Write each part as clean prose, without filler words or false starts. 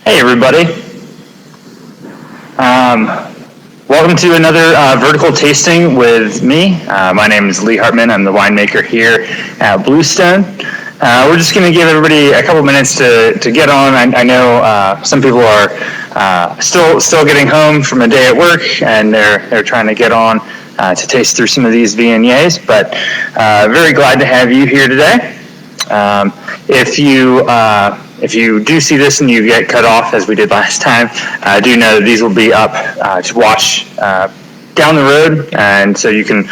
Hey everybody. Welcome to another vertical tasting with me. My name is Hartman. I'm the winemaker here at Bluestone. We're just going to give everybody a couple minutes to get on. I know some people are still getting home from a day at work, and they're trying to get on to taste through some of these Viogniers, but very glad to have you here today. If you do see this and you get cut off, as we did last time, do know that these will be up to watch down the road, and so you can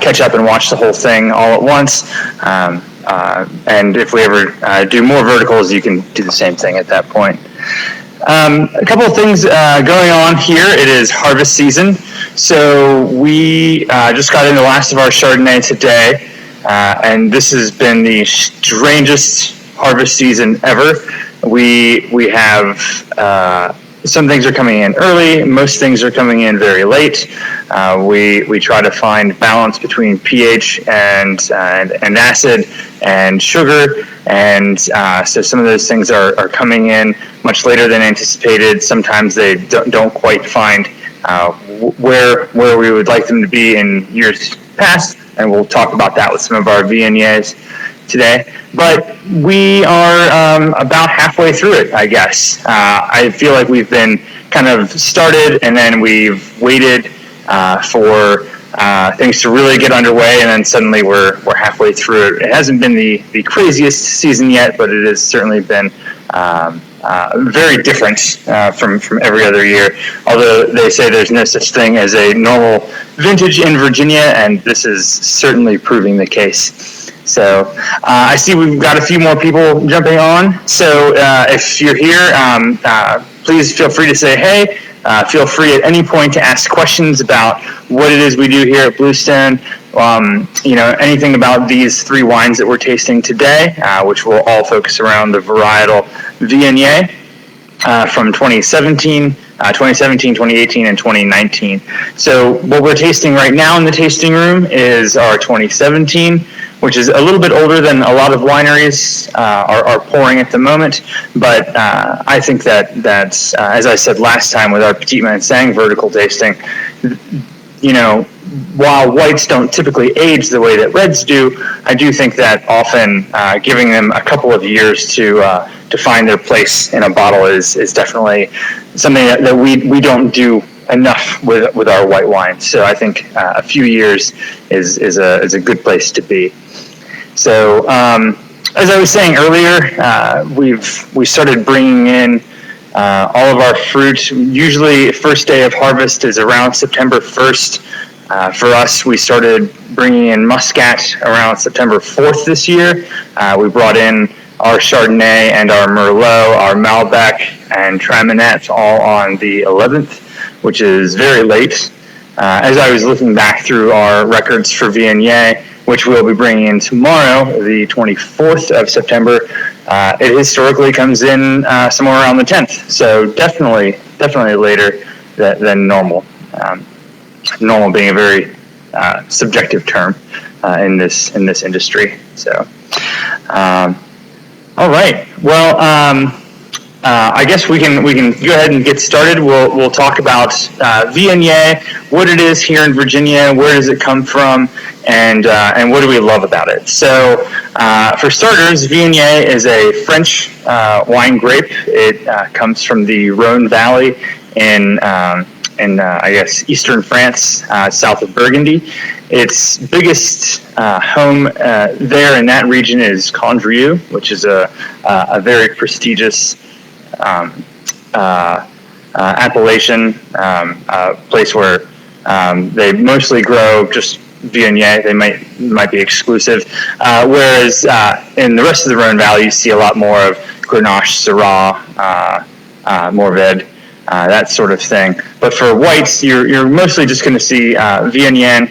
catch up and watch the whole thing all at once. And if we ever do more verticals, you can do the same thing at that point. A couple of things going on here. It is harvest season, so we just got in the last of our Chardonnay today, and this has been the strangest harvest season ever. We have some things are coming in early, most things are coming in very late. We try to find balance between pH and acid and sugar, and so some of those things are coming in much later than anticipated. Sometimes they don't quite find where we would like them to be in years past, and we'll talk about that with some of our Viogniers today. But we are about halfway through it, I guess. I feel like we've been kind of started, and then we've waited for things to really get underway, and then suddenly we're halfway through it. It hasn't been the craziest season yet, but it has certainly been very different from every other year. Although they say there's no such thing as a normal vintage in Virginia, and this is certainly proving the case. So I see we've got a few more people jumping on. So if you're here, please feel free to say hey. Feel free at any point to ask questions about what it is we do here at Bluestone. Anything about these three wines that we're tasting today, which will all focus around the varietal Viognier from 2017, 2018, and 2019. So what we're tasting right now in the tasting room is our 2017, which is a little bit older than a lot of wineries are pouring at the moment. But I think that as I said last time with our Petit Manseng vertical tasting, while whites don't typically age the way that reds do, I do think that often giving them a couple of years to find their place in a bottle is definitely something that we don't do enough with our white wines. So I think a few years is a good place to be. So as I was saying earlier, we started bringing in all of our fruit. Usually first day of harvest is around September 1st. For us, we started bringing in Muscat around September 4th this year. We brought in our Chardonnay and our Merlot, our Malbec and Traminette all on the 11th, which is very late. As I was looking back through our records for Viognier, which we'll be bringing in tomorrow, the 24th of September, it historically comes in somewhere around the 10th. So definitely later than normal. Normal being a very subjective term in this industry. So, all right. Well, I guess we can go ahead and get started. We'll talk about Viognier, what it is here in Virginia, where does it come from, and what do we love about it. So, for starters, Viognier is a French wine grape. It comes from the Rhone Valley in I guess eastern France, south of Burgundy. Its biggest home there in that region is Condrieu, which is a very prestigious appellation, place where they mostly grow just Viognier. They might be exclusive, whereas in the rest of the Rhone Valley you see a lot more of Grenache, Syrah, Mourvedre, that sort of thing. But for whites, you're mostly just going to see Viognier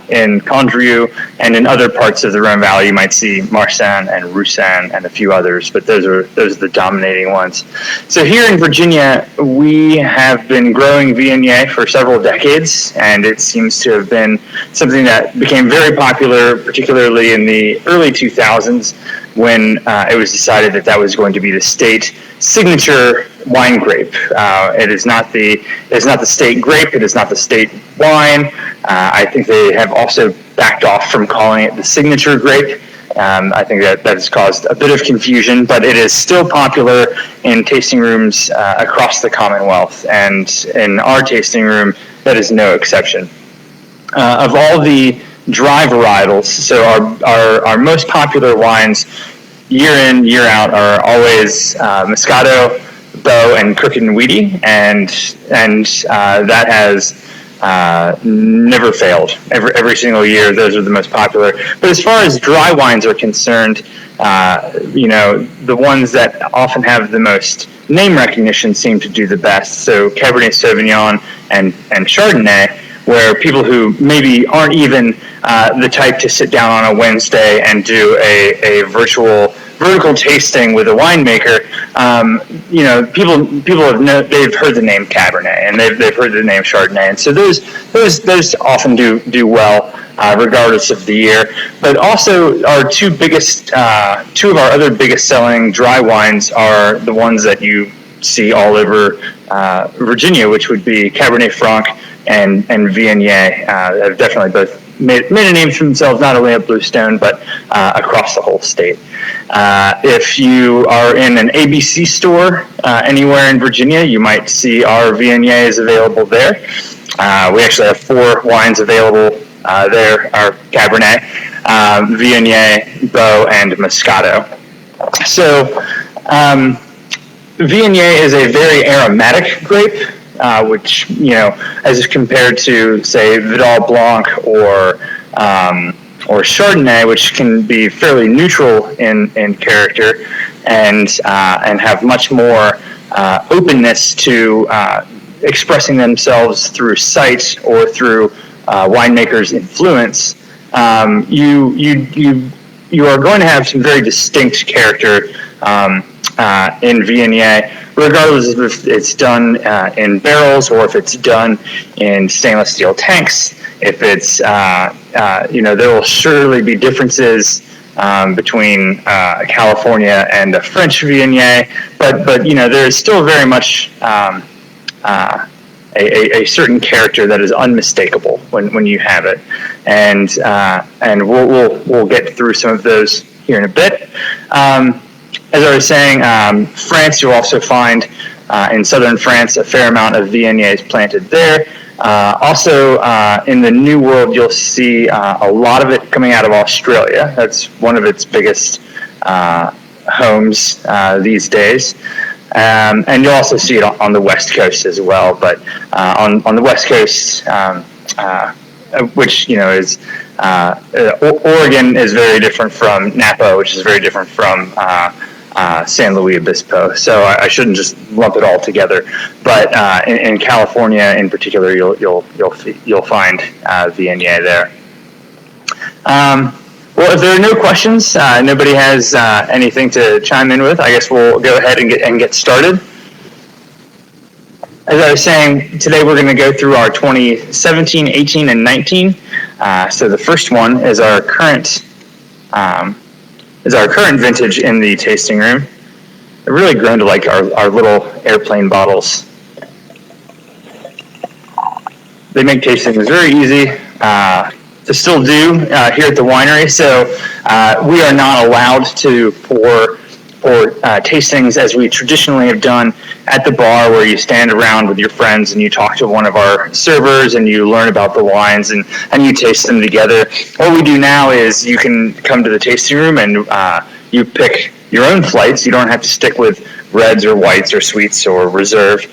In Condrieu and in other parts of the Rhone Valley, you might see Marsanne and Roussanne and a few others, but those are the dominating ones. So here in Virginia, we have been growing Viognier for several decades, and it seems to have been something that became very popular, particularly in the early 2000s, when it was decided that was going to be the state signature wine grape. It is not the state grape. It is not the state wine. I think they have also backed off from calling it the signature grape. I think that has caused a bit of confusion, but it is still popular in tasting rooms across the Commonwealth, and in our tasting room, that is no exception. Of all the dry varietals, so our most popular wines year in, year out are always Moscato, Bow, and Crooked and Wheaty, and that has never failed. Every single year, those are the most popular. But as far as dry wines are concerned, the ones that often have the most name recognition seem to do the best. So Cabernet Sauvignon and Chardonnay, where people who maybe aren't even the type to sit down on a Wednesday and do a vertical tasting with a winemaker, people they've heard the name Cabernet and they've heard the name Chardonnay, and so those often do well regardless of the year. But also our two of our other biggest selling dry wines are the ones that you see all over Virginia, which would be Cabernet Franc and Viognier. Have definitely both made a name for themselves, not only at Bluestone, but across the whole state. If you are in an ABC store anywhere in Virginia, you might see our Viogniers available there. We actually have 4 wines available there, our Cabernet, Viognier, Bow, and Moscato. So Viognier is a very aromatic grape, which, as compared to, say, Vidal Blanc or Chardonnay, which can be fairly neutral in character and have much more openness to expressing themselves through sight or through winemakers' influence. You are going to have some very distinct character in Viognier, regardless if it's done in barrels or if it's done in stainless steel tanks. If it's, there will surely be differences between California and a French Viognier, but there is still very much a certain character that is unmistakable when you have it, and we'll get through some of those here in a bit. As I was saying, France, you'll also find in southern France a fair amount of Viogniers planted there. Also, in the New World, you'll see a lot of it coming out of Australia. That's one of its biggest homes these days. And you'll also see it on the West Coast as well. But on the West Coast, which is Oregon is very different from Napa, which is very different from San Luis Obispo. So I shouldn't just lump it all together. But in California, in particular, you'll find Viognier there. Well, if there are no questions, nobody has anything to chime in with, I guess we'll go ahead and get started. As I was saying, today we're going to go through our 2017, 18, and 19. So the first one is our current vintage in the tasting room. I've really grown to like our little airplane bottles. They make tastings very easy to still do here at the winery. So we are not allowed to pour tastings as we traditionally have done at the bar, where you stand around with your friends and you talk to one of our servers and you learn about the wines and you taste them together. What we do now is you can come to the tasting room and you pick your own flights. You don't have to stick with reds or whites or sweets or reserve.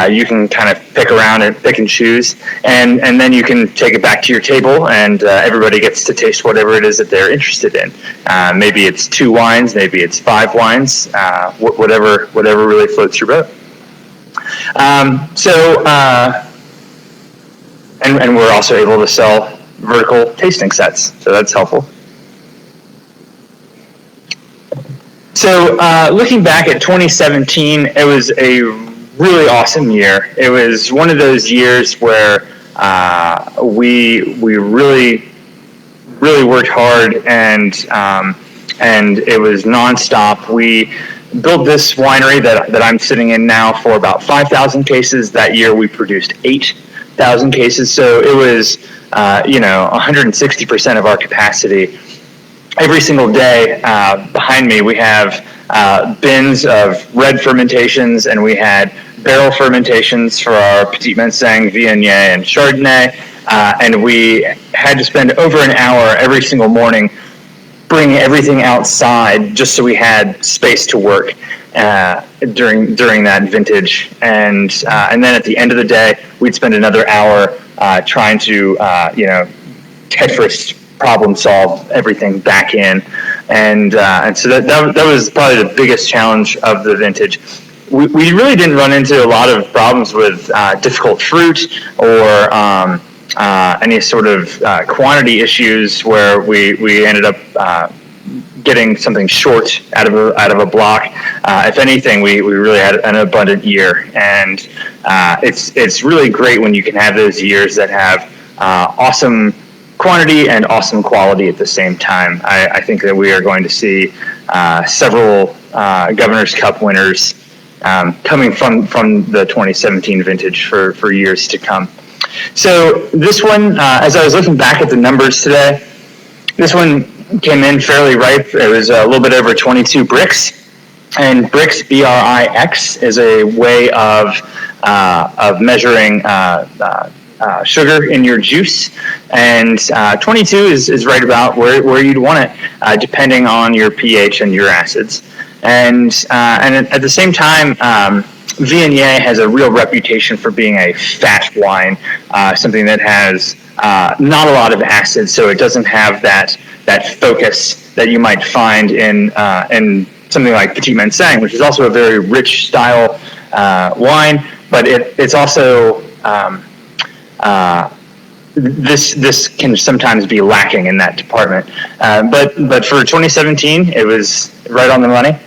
You can kind of pick around and pick and choose, and then you can take it back to your table, and everybody gets to taste whatever it is that they're interested in. Maybe it's 2 wines, maybe it's 5 wines, whatever really floats your boat. And we're also able to sell vertical tasting sets. So that's helpful. So looking back at 2017, it was a really awesome year. It was one of those years where we really worked hard, and it was nonstop. We built this winery that I'm sitting in now for about 5,000 cases. That year we produced 8,000 cases, so it was 160% of our capacity. Every single day behind me we have bins of red fermentations, and we had barrel fermentations for our Petit Manseng, Viognier, and Chardonnay, and we had to spend over an hour every single morning bringing everything outside just so we had space to work during that vintage. And then at the end of the day, we'd spend another hour trying to Tetris problem solve everything back in. And so that was probably the biggest challenge of the vintage. We really didn't run into a lot of problems with difficult fruit or any sort of quantity issues where we ended up getting something short out of a block. If anything, we really had an abundant year, and it's really great when you can have those years that have awesome quantity and awesome quality at the same time. I think that we are going to see several Governor's Cup winners coming from the 2017 vintage for years to come. So this one, as I was looking back at the numbers today, this one came in fairly ripe. It was a little bit over 22 brix, and brix, B-R-I-X, is a way of measuring sugar in your juice, and 22 is right about where you'd want it, depending on your pH and your acids. And at the same time, Viognier has a real reputation for being a fat wine, something that has not a lot of acid, so it doesn't have that focus that you might find in something like Petit Manseng, which is also a very rich style wine, but it's also this can sometimes be lacking in that department. But for 2017, it was right on the money.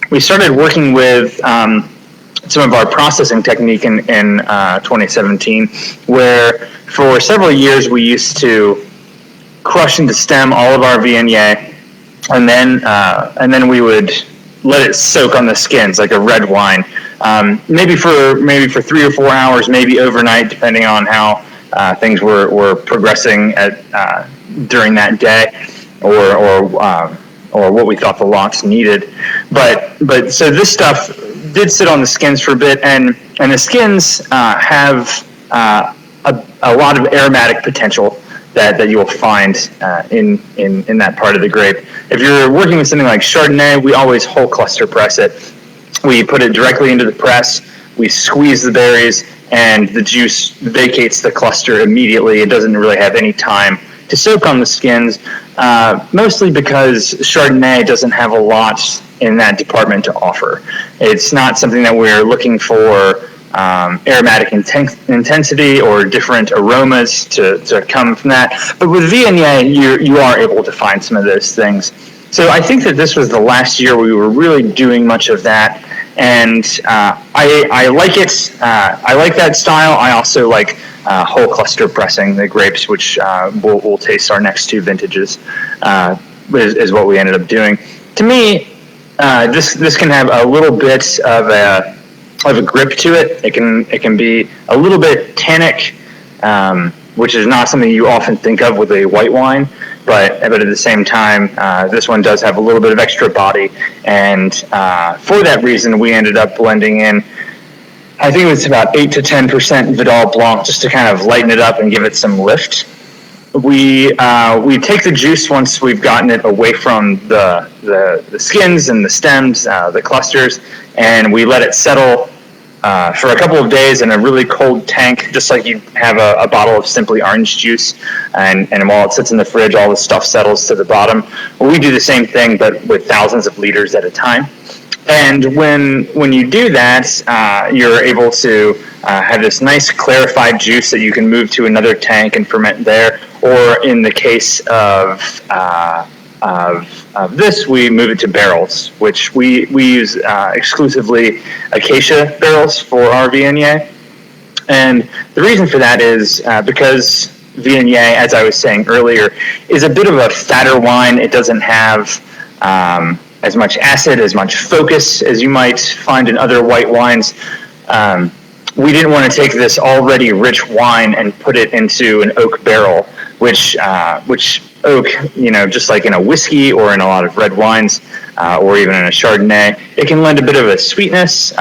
We started working with some of our processing technique in 2017, where for several years we used to crush and stem all of our Viognier, and then we would let it soak on the skins like a red wine, maybe for 3 or 4 hours, maybe overnight, depending on how things were progressing during that day, or what we thought the lots needed. But so this stuff did sit on the skins for a bit, and the skins have a lot of aromatic potential that you'll find in that part of the grape. If you're working with something like Chardonnay, we always whole cluster press it. We put it directly into the press, we squeeze the berries, and the juice vacates the cluster immediately. It doesn't really have any time to soak on the skins, mostly because Chardonnay doesn't have a lot in that department to offer. It's not something that we're looking for aromatic intensity or different aromas to come from that. But with Viognier, you are able to find some of those things. So I think that this was the last year we were really doing much of that, and I like it. I like that style. I also like whole cluster pressing the grapes, which we'll taste our next 2 vintages, is what we ended up doing. To me, this can have a little bit of a grip to it. It can be a little bit tannic, which is not something you often think of with a white wine. But at the same time, this one does have a little bit of extra body, and for that reason, we ended up blending in, I think it was about 8 to 10% Vidal Blanc, just to kind of lighten it up and give it some lift. We take the juice once we've gotten it away from the skins and the stems, the clusters, and we let it settle for a couple of days in a really cold tank, just like you have a bottle of Simply Orange juice, and while it sits in the fridge, all the stuff settles to the bottom. Well, we do the same thing, but with thousands of liters at a time. And when you do that, you're able to have this nice clarified juice that you can move to another tank and ferment there. Or in the case of this, we move it to barrels, which we use exclusively acacia barrels for our Viognier. And the reason for that is because Viognier, as I was saying earlier, is a bit of a fatter wine. It doesn't have as much acid, as much focus as you might find in other white wines. We didn't want to take this already rich wine and put it into an oak barrel, which oak, just like in a whiskey or in a lot of red wines, or even in a Chardonnay, it can lend a bit of a sweetness,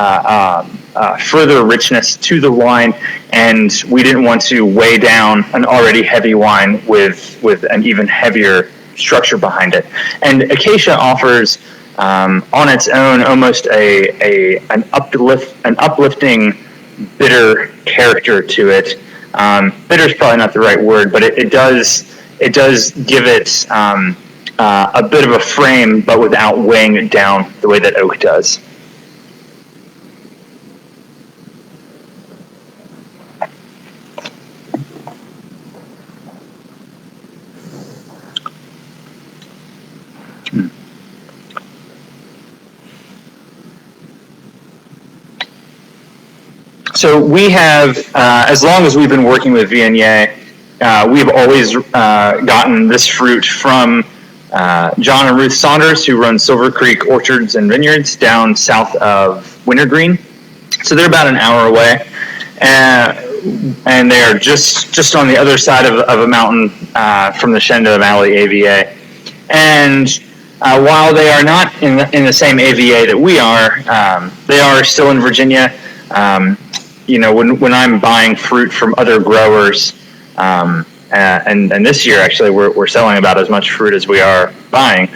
further richness to the wine, and we didn't want to weigh down an already heavy wine with an even heavier structure behind it. And acacia offers, on its own, almost an uplifting bitter character to it. Bitter is probably not the right word, but it does give it a bit of a frame, but without weighing it down the way that oak does. So we have, as long as we've been working with Viognier, we've always gotten this fruit from John and Ruth Saunders, who run Silver Creek Orchards and Vineyards down south of Wintergreen. So they're about an hour away, and they are just on the other side of a mountain from the Shenandoah Valley AVA. And while they are not in the same AVA that we are, they are still in Virginia. When I'm buying fruit from other growers, and this year actually we're selling about as much fruit as we are buying.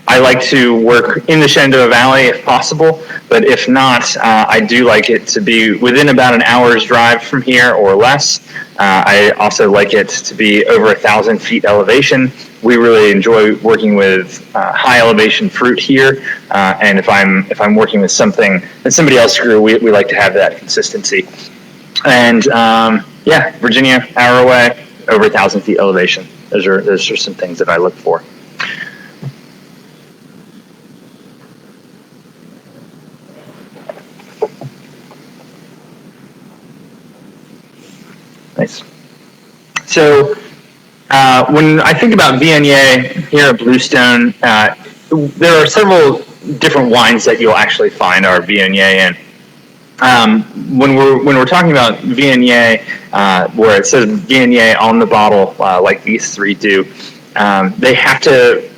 I like to work in the Shenandoah Valley if possible, but if not, I do like it to be within about an hour's drive from here or less. I also like it to be over 1,000 feet elevation. We really enjoy working with high elevation fruit here, and if I'm working with something that somebody else grew, we like to have that consistency. And Virginia, hour away, over 1,000 feet elevation. Those are some things that I look for. Nice. So when I think about Viognier here at Bluestone, there are several different wines that you'll actually find our Viognier in. When we're talking about Viognier, where it says Viognier on the bottle, like these three do, they have to;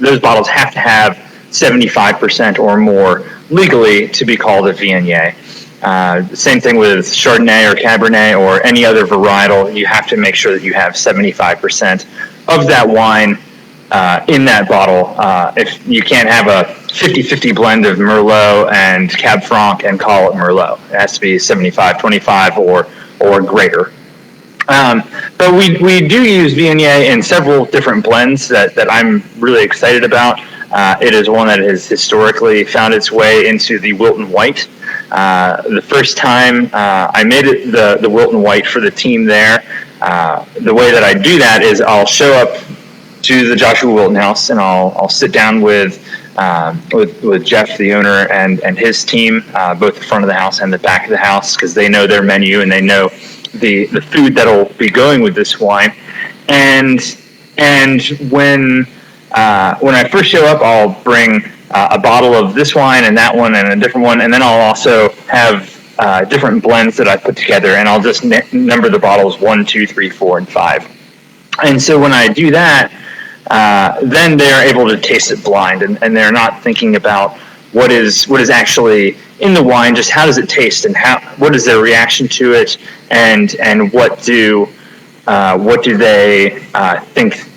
those bottles have to have 75% or more legally to be called a Viognier. Same thing with Chardonnay or Cabernet or any other varietal. You have to make sure that you have 75% of that wine in that bottle. If you can't have a 50-50 blend of Merlot and Cab Franc and call it Merlot. It has to be 75-25 or greater. But we do use Viognier in several different blends that I'm really excited about. It is one that has historically found its way into the Wilton White. The first time I made it the Wilton White for the team there, the way that I do that is I'll show up to the Joshua Wilton house and I'll sit down with Jeff, the owner, and his team, both the front of the house and the back of the house, because they know their menu and they know the food that'll be going with this wine. And when I first show up, I'll bring a bottle of this wine and that one and a different one, and then I'll also have different blends that I put together, and I'll just number the bottles 1, 2, 3, 4, and 5. And so when I do that, then they're able to taste it blind, and they're not thinking about what is actually in the wine, just how does it taste and what is their reaction to it, and what do they think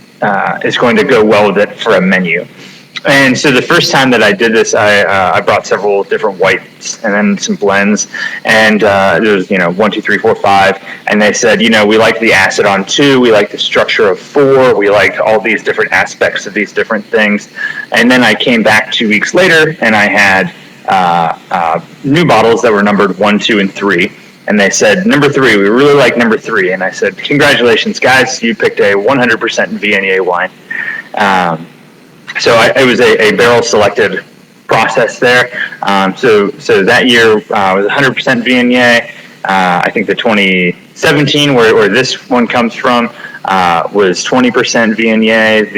is going to go well with it for a menu. And so the first time that I did this, I brought several different whites and then some blends, and there was 1, 2, 3, 4, 5, and they said we like the acid on 2, we like the structure of 4, we like all these different aspects of these different things, and then I came back 2 weeks later and I had new bottles that were numbered 1, 2, and 3. And they said, number 3, we really like number 3. And I said, congratulations, guys, you picked a 100% Viognier wine. So it was a barrel selected process there. So that year was 100% Viognier. I think the 2017, where this one comes from, was 20% Viognier.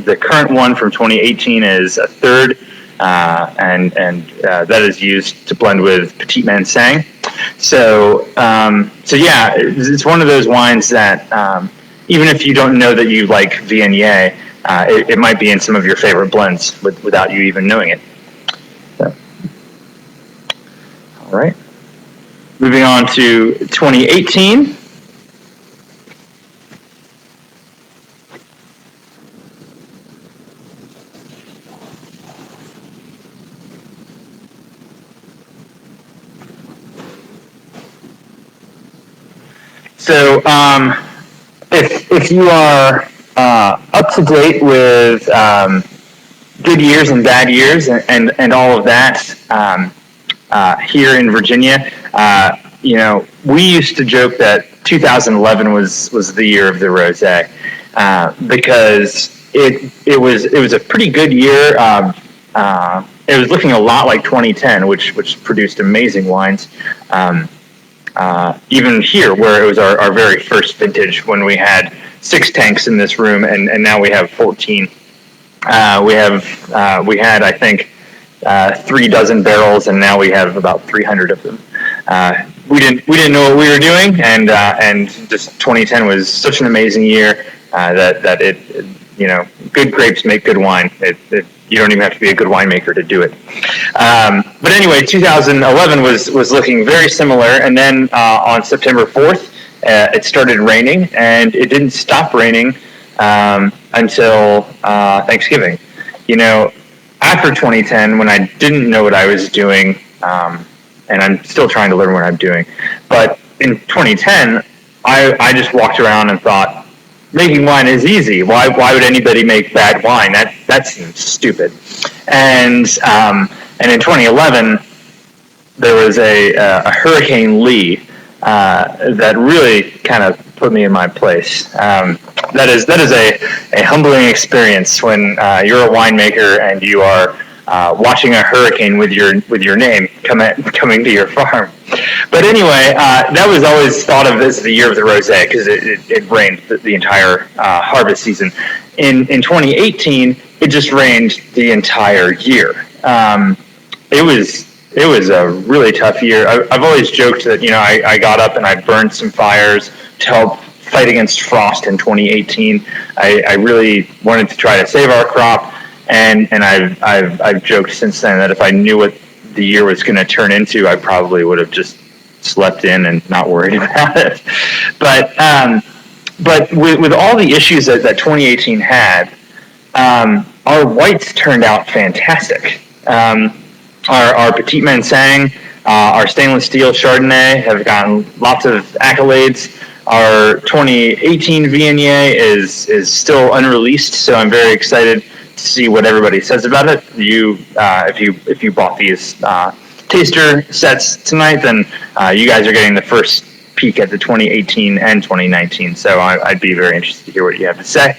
The current one from 2018 is a third, and that is used to blend with Petit Manseng. So yeah, it's one of those wines that even if you don't know that you like Viognier, it might be in some of your favorite blends without you even knowing it. So, all right. Moving on to 2018. So if you are up to date with good years and bad years and all of that here in Virginia, we used to joke that 2011 was the year of the rosé because it was a pretty good year. It was looking a lot like 2010, which produced amazing wines. Even here, where it was our very first vintage, when we had 6 tanks in this room, and now we have 14. We had, I think, 3 dozen barrels, and now we have about 300 of them. We didn't know what we were doing, and just 2010 was such an amazing year that it good grapes make good wine. You don't even have to be a good winemaker to do it. But anyway, 2011 was looking very similar, and then on September 4th, it started raining, and it didn't stop raining until Thanksgiving. After 2010, when I didn't know what I was doing, and I'm still trying to learn what I'm doing, but in 2010, I just walked around and thought, making wine is easy. Why would anybody make bad wine? That seems stupid. And in 2011, there was a Hurricane Lee that really kind of put me in my place. That is a humbling experience when you're a winemaker and you are watching a hurricane with your name coming to your farm. But anyway, that was always thought of as the year of the rosé because it rained the entire harvest season. In 2018, it just rained the entire year. It was a really tough year. I've always joked that I got up and I burned some fires to help fight against frost in 2018. I really wanted to try to save our crop, and I've joked since then that if I knew what the year was going to turn into, I probably would have just slept in and not worried about it. But with all the issues that 2018 had, our whites turned out fantastic. Our Petit Manseng, our stainless steel Chardonnay have gotten lots of accolades. Our 2018 Viognier is still unreleased, so I'm very excited to see what everybody says about it. If you bought these taster sets tonight, then you guys are getting the first peek at the 2018 and 2019. So I'd be very interested to hear what you have to say.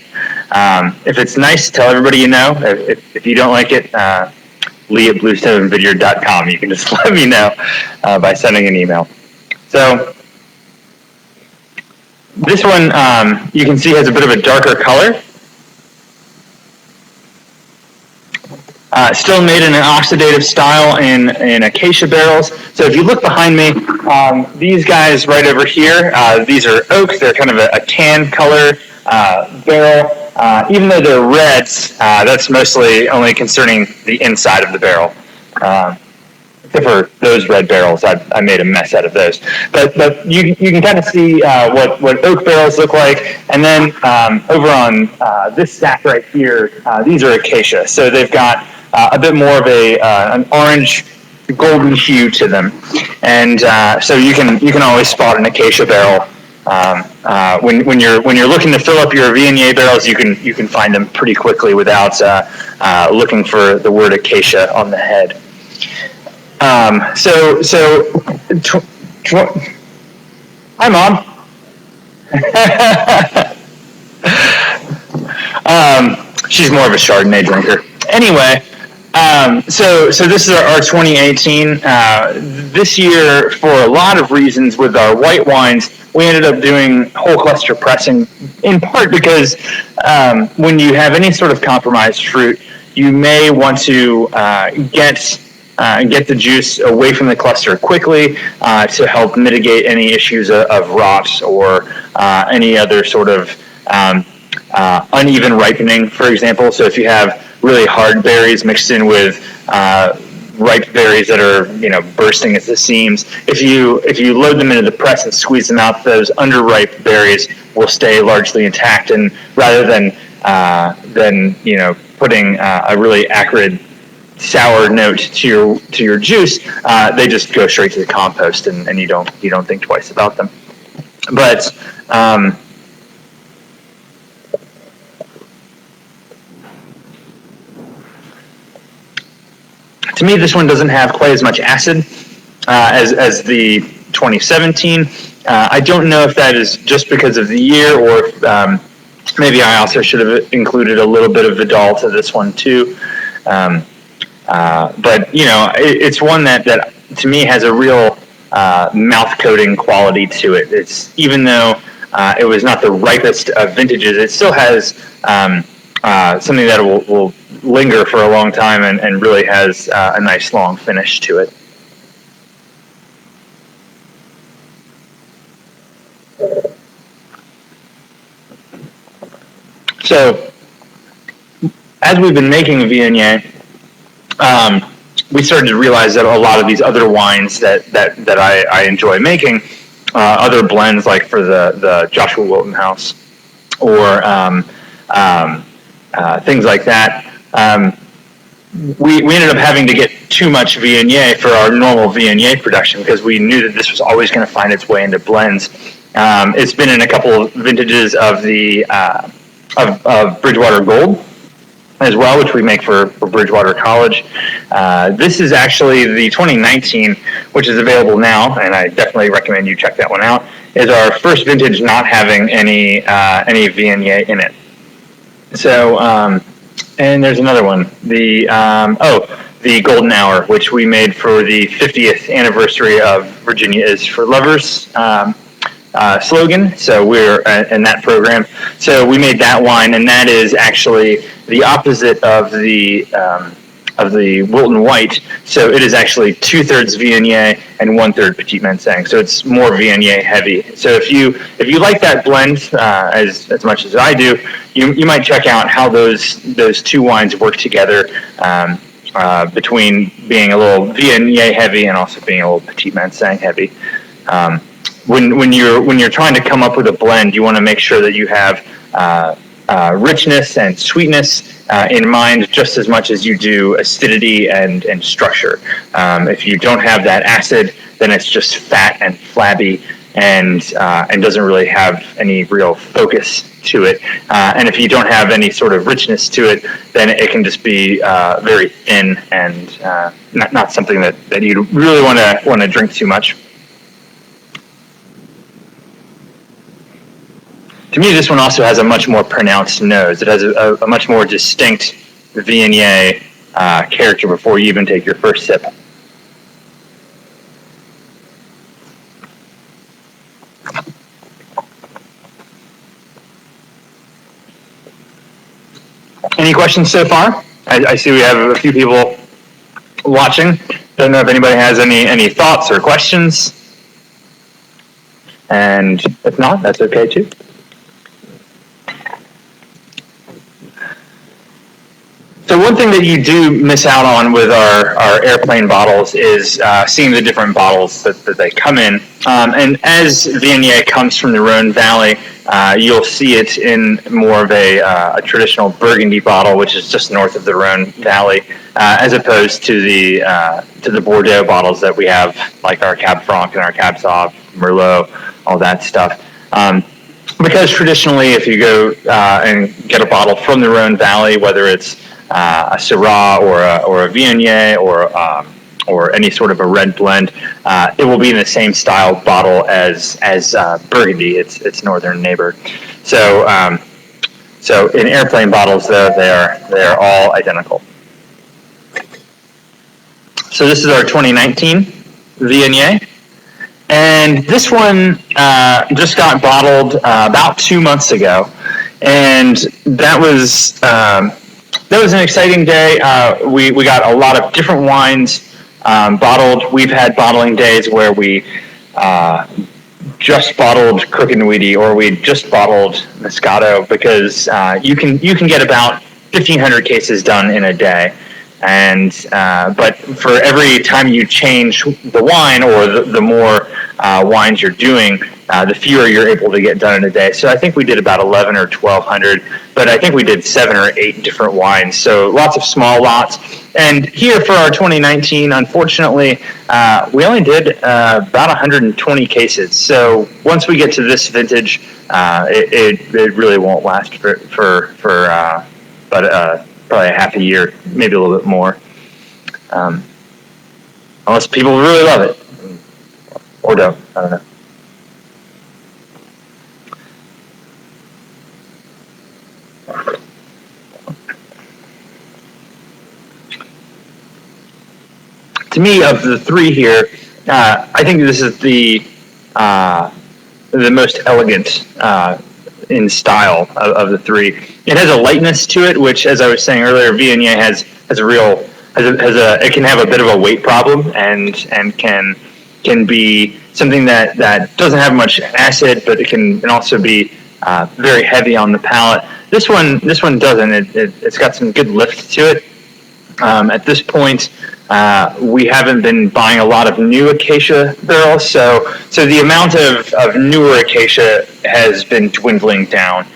If it's nice, tell everybody you know. If you don't like it, Lee at bluestonevineyard.com. You can just let me know by sending an email. So this one you can see has a bit of a darker color. Still made in an oxidative style in acacia barrels. So if you look behind me, these guys right over here, these are oak. They're kind of a tan color barrel. Even though they're reds, that's mostly only concerning the inside of the barrel. except for those red barrels. I made a mess out of those. But you can kind of see what oak barrels look like. And then over on this stack right here, these are acacia. So they've got a bit more of an orange golden hue to them. And so you can always spot an acacia barrel. When you're looking to fill up your Viognier barrels, you can find them pretty quickly without looking for the word acacia on the head. Hi, Mom. She's more of a Chardonnay drinker. Anyway, so this is our 2018. This year, for a lot of reasons, with our white wines, we ended up doing whole cluster pressing, in part because when you have any sort of compromised fruit, you may want to get the juice away from the cluster quickly to help mitigate any issues of rot or any other sort of uneven ripening, for example. So if you have really hard berries mixed in with ripe berries that are bursting at the seams, if you load them into the press and squeeze them out, those underripe berries will stay largely intact, and rather than putting a really acrid sour note to your juice, they just go straight to the compost, and you don't think twice about them. But to me, this one doesn't have quite as much acid as the 2017. I don't know if that is just because of the year, or if maybe I also should have included a little bit of Vidal to this one too. But it's one that to me has a real mouth coating quality to it. It's, even though it was not the ripest of vintages, it still has something that will linger for a long time and really has a nice long finish to it. So, as we've been making Viognier, we started to realize that a lot of these other wines that I enjoy making, other blends like for the Joshua Wilton House or things like that, we ended up having to get too much Viognier for our normal Viognier production because we knew that this was always going to find its way into blends. It's been in a couple of vintages of the of Bridgewater Gold as well, which we make for Bridgewater College. This is actually the 2019, which is available now, and I definitely recommend you check that one out. Is our first vintage not having any Viognier in it. So, and there's another one, the Golden Hour, which we made for the 50th anniversary of Virginia is for Lovers slogan. So we're in that program. So we made that wine, and that is actually the opposite of the Wilton White. So it is actually 2/3 Viognier and 1/3 Petit Manseng. So it's more Viognier heavy. So if you like that blend as much as I do, you might check out how those two wines work together between being a little Viognier heavy and also being a little Petit Manseng heavy. When you're trying to come up with a blend, you want to make sure that you have richness and sweetness in mind just as much as you do acidity and structure. If you don't have that acid, then it's just fat and flabby and doesn't really have any real focus to it. And if you don't have any sort of richness to it, then it can just be very thin and not something that you really want to drink too much. To me, this one also has a much more pronounced nose. It has a much more distinct Viognier character before you even take your first sip. Any questions so far? I see we have a few people watching. Don't know if anybody has any thoughts or questions. And if not, that's okay too. So one thing that you do miss out on with our airplane bottles is seeing the different bottles that they come in. And as Viognier comes from the Rhone Valley, you'll see it in more of a traditional Burgundy bottle, which is just north of the Rhone Valley, as opposed to the Bordeaux bottles that we have, like our Cab Franc and our Cab Sauv, Merlot, all that stuff. Because traditionally, if you go and get a bottle from the Rhone Valley, whether it's a Syrah or a Viognier or any sort of a red blend, it will be in the same style bottle as Burgundy, its northern neighbor. So in airplane bottles, though, they are all identical. So this is our 2019 Viognier. And this one just got bottled about 2 months ago, and that was an exciting day. We got a lot of different wines bottled. We've had bottling days where we just bottled Crooked and Weedy, or we just bottled Moscato, because you can get about 1,500 cases done in a day. And but for every time you change the wine, or the more wines you're doing, the fewer you're able to get done in a day. So I think we did about 11 or 1,200, but I think we did 7 or 8 different wines. So lots of small lots. And here for our 2019, unfortunately, we only did about 120 cases. So once we get to this vintage, it really won't last for probably a half a year, maybe a little bit more, unless people really love it, or don't. I don't know. To me, of the three here, I think this is the most elegant in style of the three. It has a lightness to it, which, as I was saying earlier, Viognier has it can have a bit of a weight problem, and can be something that doesn't have much acid, but it can also be very heavy on the palate. This one doesn't. It's got some good lift to it. At this point, we haven't been buying a lot of new acacia barrels, so the amount of newer acacia has been dwindling down.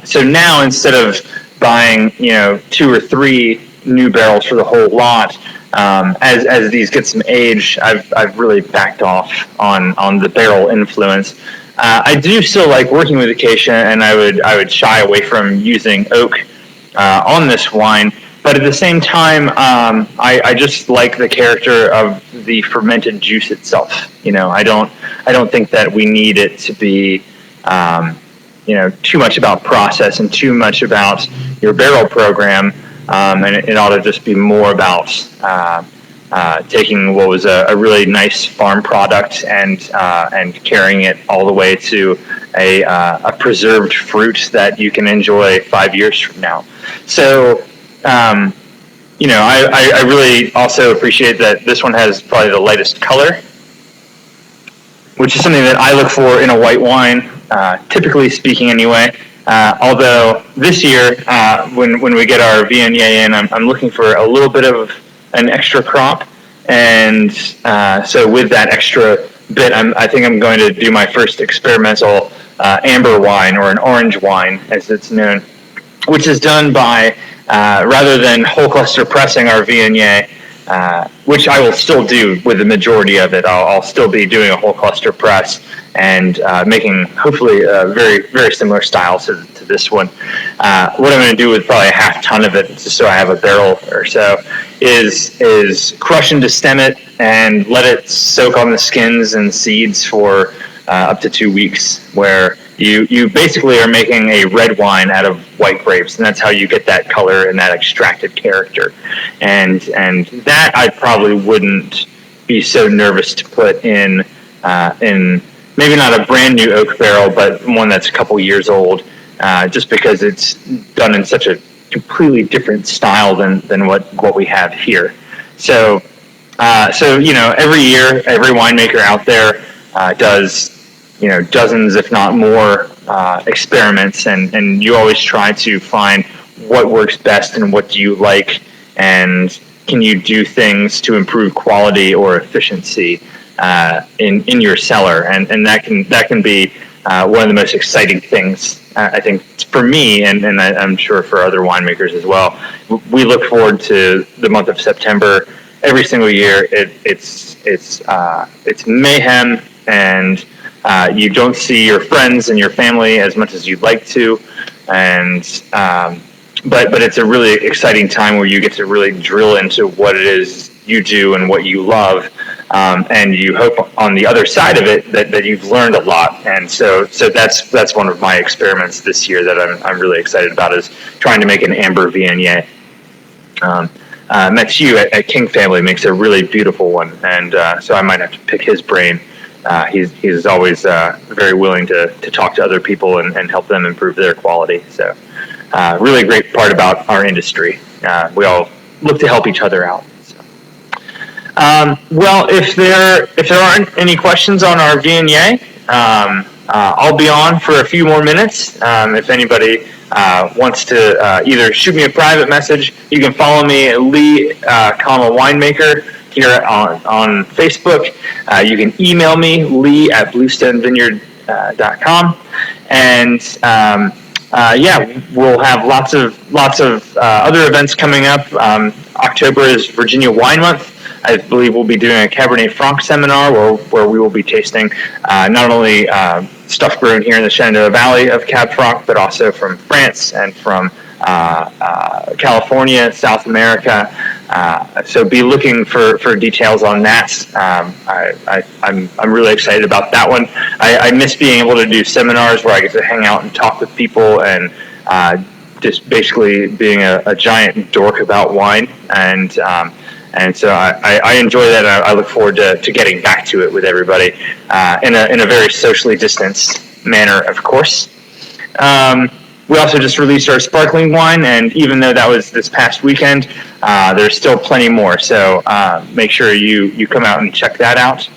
So now, instead of buying 2 or 3 new barrels for the whole lot, as these get some age, I've really backed off on the barrel influence. I do still like working with acacia, and I would shy away from using oak on this wine. But at the same time, I just like the character of the fermented juice itself. I don't think that we need it to be, too much about process and too much about your barrel program. And it ought to just be more about taking what was a really nice farm product and carrying it all the way to a preserved fruit that you can enjoy 5 years from now. So. I really also appreciate that this one has probably the lightest color, which is something that I look for in a white wine, typically speaking anyway. Although this year, when we get our Viognier in, I'm looking for a little bit of an extra crop. And so with that extra bit, I think I'm going to do my first experimental amber wine, or an orange wine, as it's known, which is done by... rather than whole cluster pressing our Viognier, which I will still do with the majority of it. I'll still be doing a whole cluster press and making hopefully a very, very similar style to this one. What I'm going to do with probably a half ton of it, just so I have a barrel or so, is crush and destem it and let it soak on the skins and seeds for up to 2 weeks, where you basically are making a red wine out of white grapes, and that's how you get that color and that extracted character. And that I probably wouldn't be so nervous to put in maybe not a brand new oak barrel, but one that's a couple years old, just because it's done in such a completely different style than what we have here. So every year, every winemaker out there does dozens, if not more, experiments, and you always try to find what works best and what do you like, and can you do things to improve quality or efficiency in your cellar, and that can be one of the most exciting things, I think, for me, and I'm sure for other winemakers as well. We look forward to the month of September every single year. It's mayhem, and you don't see your friends and your family as much as you'd like to, and but it's a really exciting time where you get to really drill into what it is you do and what you love, and you hope on the other side of it that you've learned a lot. And so that's one of my experiments this year that I'm really excited about, is trying to make an amber Viognier. Mathieu at King Family makes a really beautiful one, and so I might have to pick his brain. He's always very willing to talk to other people and help them improve their quality. So really great part about our industry. We all look to help each other out. So. Well, if there aren't any questions on our Viognier, I'll be on for a few more minutes. If anybody wants to either shoot me a private message, you can follow me at Lee, Winemaker here on Facebook. You can email me, lee@bluestonevineyard.com, and we'll have lots of other events coming up. October is Virginia Wine Month. I believe we'll be doing a Cabernet Franc seminar where we will be tasting not only stuff grown here in the Shenandoah Valley of Cab Franc, but also from France and from California, South America. So be looking for details on that. I'm really excited about that one. I miss being able to do seminars where I get to hang out and talk with people, and just basically being a giant dork about wine. And so I enjoy that, and I look forward to getting back to it with everybody in a very socially distanced manner, of course. We also just released our sparkling wine, and even though that was this past weekend, there's still plenty more. So make sure you come out and check that out.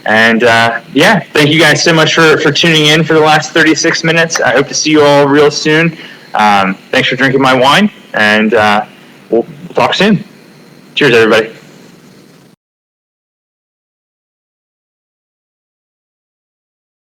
And thank you guys so much for tuning in for the last 36 minutes. I hope to see you all real soon. Thanks for drinking my wine, and we'll talk soon. Cheers, everybody.